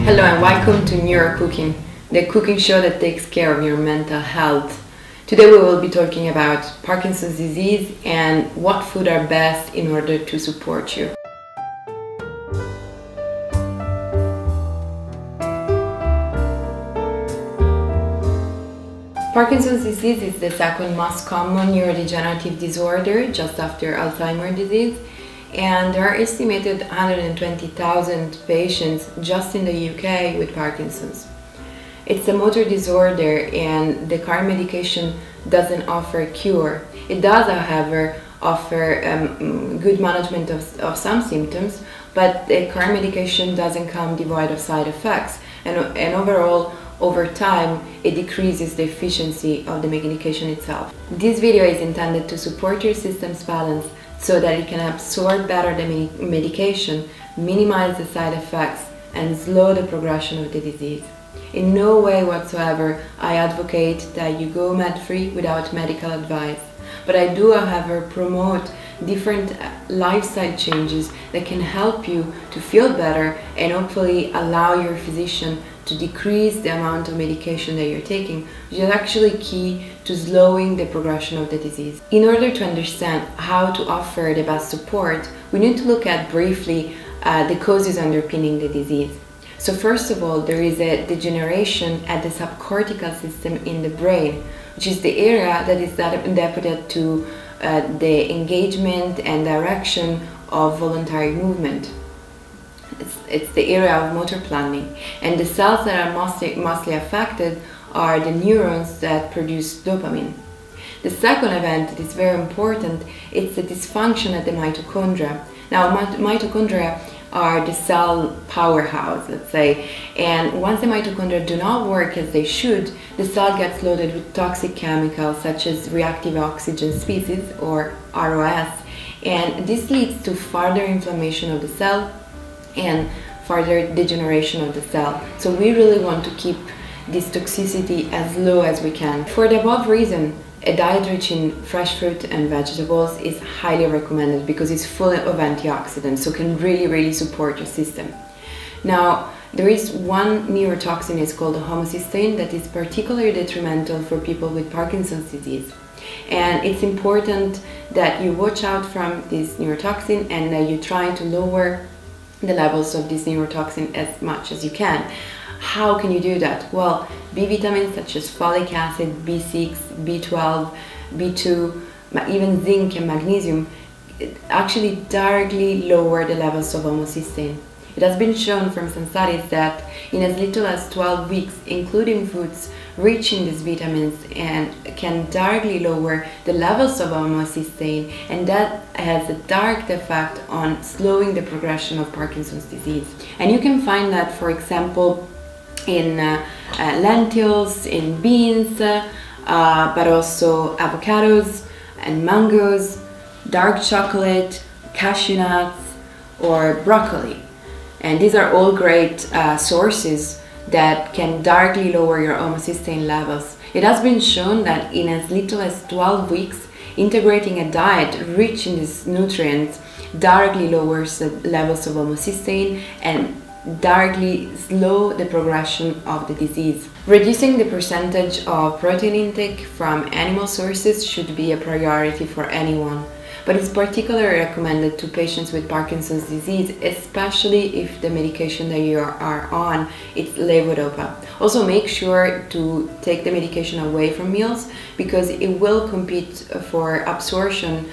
Hello and welcome to Neurocooking, the cooking show that takes care of your mental health. Today we will be talking about Parkinson's disease and what food are best in order to support you. Parkinson's disease is the second most common neurodegenerative disorder, just after Alzheimer's disease, and there are estimated 120,000 patients just in the UK with Parkinson's. It's a motor disorder and the current medication doesn't offer a cure. It does, however, offer good management of some symptoms, but the current medication doesn't come devoid of side effects, and overall, over time, it decreases the efficiency of the medication itself. This video is intended to support your system's balance so that it can absorb better the medication, minimize the side effects, and slow the progression of the disease. In no way whatsoever I advocate that you go med-free without medical advice, but I do, however, promote different lifestyle changes that can help you to feel better and hopefully allow your physician to decrease the amount of medication that you're taking, which is actually key to slowing the progression of the disease. In order to understand how to offer the best support, we need to look at briefly the causes underpinning the disease. So first of all, there is a degeneration at the subcortical system in the brain, which is the area that is dedicated to the engagement and direction of voluntary movement. It's the area of motor planning, and the cells that are mostly affected are the neurons that produce dopamine. The second event that is very important, it's the dysfunction at the mitochondria. Now, mitochondria are the cell powerhouse, let's say, and once the mitochondria do not work as they should, the cell gets loaded with toxic chemicals such as reactive oxygen species, or ROS, and this leads to further inflammation of the cell and further degeneration of the cell. So we really want to keep this toxicity as low as we can. For the above reason, a diet rich in fresh fruit and vegetables is highly recommended because it's full of antioxidants, so can really support your system. Now, there is one neurotoxin, it's called homocysteine, that is particularly detrimental for people with Parkinson's disease. And it's important that you watch out from this neurotoxin and that you try to lower the levels of this neurotoxin as much as you can. How can you do that? Well, B vitamins such as folic acid, B6, B12, B2, even zinc and magnesium actually directly lower the levels of homocysteine. It has been shown from some studies that in as little as 12 weeks, including foods rich in these vitamins, and can directly lower the levels of homocysteine, and that has a direct effect on slowing the progression of Parkinson's disease. And you can find that, for example, in lentils, in beans, but also avocados and mangoes, dark chocolate, cashew nuts, or broccoli. And these are all great sources that can directly lower your homocysteine levels. It has been shown that in as little as 12 weeks, integrating a diet rich in these nutrients directly lowers the levels of homocysteine and directly slow the progression of the disease. Reducing the percentage of protein intake from animal sources should be a priority for anyone, but it's particularly recommended to patients with Parkinson's disease, especially if the medication that you are on is levodopa. Also, make sure to take the medication away from meals because it will compete for absorption,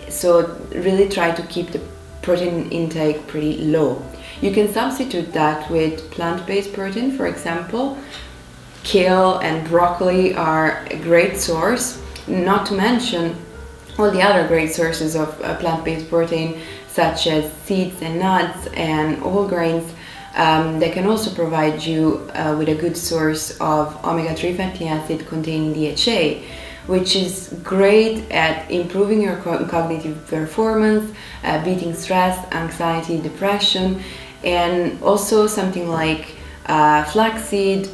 so really try to keep the protein intake pretty low. You can substitute that with plant-based protein, for example. Kale and broccoli are a great source, not to mention all the other great sources of plant-based protein, such as seeds and nuts and whole grains, that can also provide you with a good source of omega-3 fatty acid containing DHA, which is great at improving your cognitive performance, beating stress, anxiety, depression, and also something like flaxseed.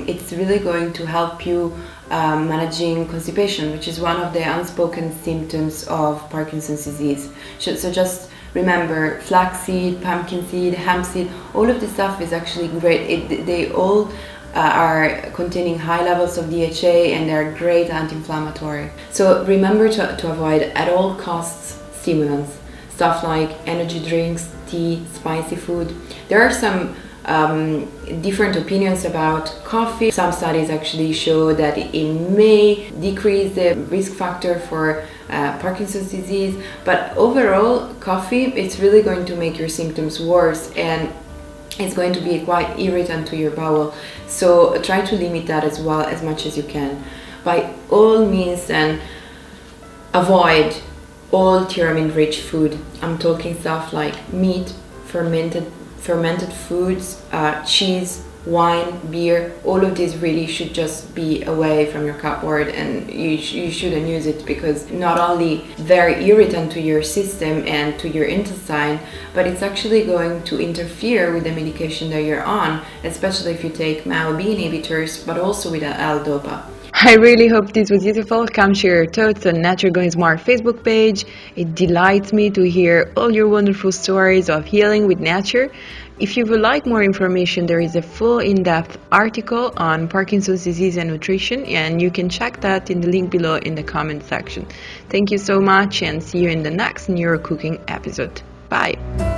It's really going to help you managing constipation, which is one of the unspoken symptoms of Parkinson's disease. So just Remember, flaxseed, pumpkin seed, hemp seed, all of this stuff is actually great. They all are containing high levels of DHA and they're great anti-inflammatory. So remember to avoid at all costs stimulants, stuff like energy drinks, tea, spicy food. There are some different opinions about coffee. Some studies actually show that it may decrease the risk factor for Parkinson's disease, but overall coffee, it's really going to make your symptoms worse and it's going to be quite irritant to your bowel. So try to limit that as well as much as you can. By all means then, avoid all theremin rich food. I'm talking stuff like meat, fermented foods, cheese, wine, beer. All of these really should just be away from your cupboard, and you shouldn't use it because not only very irritant to your system and to your intestine, but it's actually going to interfere with the medication that you're on, especially if you take MAO-B inhibitors, but also with L-DOPA. I really hope this was useful. Come share your thoughts on Nature Going Smart Facebook page. It delights me to hear all your wonderful stories of healing with nature. If you would like more information, there is a full in-depth article on Parkinson's disease and nutrition, and you can check that in the link below in the comment section. Thank you so much and see you in the next Neurocooking episode. Bye!